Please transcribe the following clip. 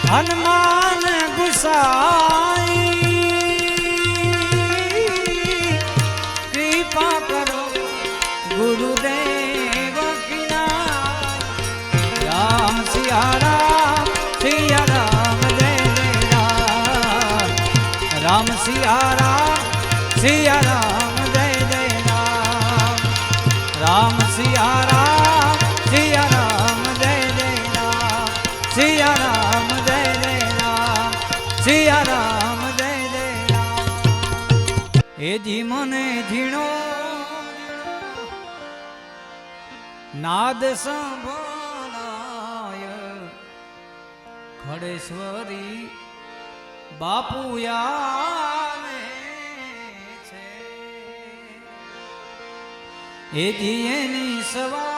હનુમાન ગુસાઈ કૃપા કરો ગુરુદેવ કિના રામ સિયા રામ જય જય રામ રામ સિયા રામ જય જય રામ રામ સિયા રામ જય રામ જય જય રામ સિયા રામ જય જય રામ સિયા રામ જય જય રામ હે જી મને ઝીણો નાદ સંભળાય ખડેશ્વરી બાપુ આવે છે એ જી એની સવાર